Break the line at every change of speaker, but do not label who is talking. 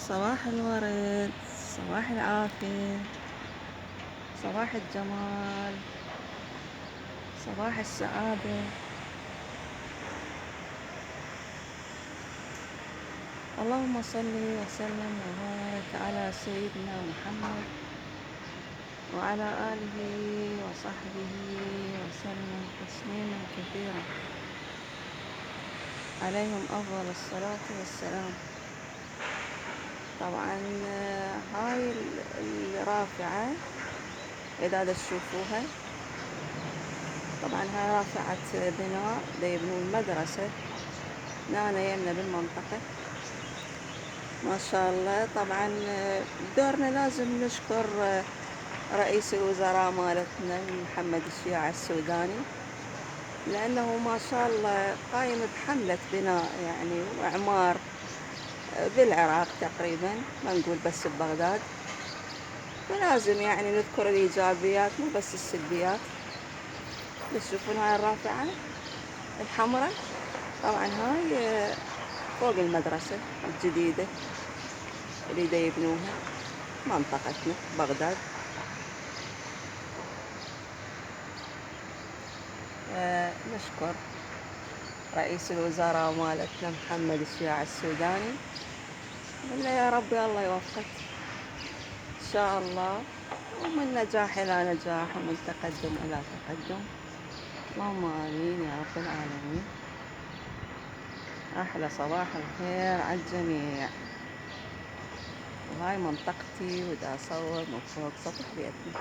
صباح الورد، صباح العافية، صباح الجمال، صباح السعادة. اللهم صل وسلم وبارك على سيدنا محمد وعلى آله وصحبه وسلم تسليما كثيرا، عليهم أفضل الصلاة والسلام. طبعا هاي الرافعة إذا تشوفوها، طبعا هاي رافعة بناء يبنون المدرسة هنا يمنا بالمنطقة، ما شاء الله. طبعا بدورنا لازم نشكر رئيس الوزراء مالتنا محمد الشياع السوداني، لأنه ما شاء الله قايم بحملة بناء يعني وإعمار بالعراق تقريبا، ما نقول بس ببغداد. فلازم يعني نذكر الإيجابيات مو بس السلبيات. تشوفون هاي الرافعة الحمراء، طبعا هاي فوق المدرسة الجديدة اللي دا يبنوها منطقتنا بغداد. نشكر رئيس الوزراء مالتنا محمد الشياع السوداني، قلنا يا ربي الله يوفقك إن شاء الله، ومن نجاح إلى نجاح ومن تقدم إلى تقدم، اللهم آمين يا رب العالمين. أحلى صباح الخير على الجميع. وهاي منطقتي ودا أصور من فوق سطح بيتنا.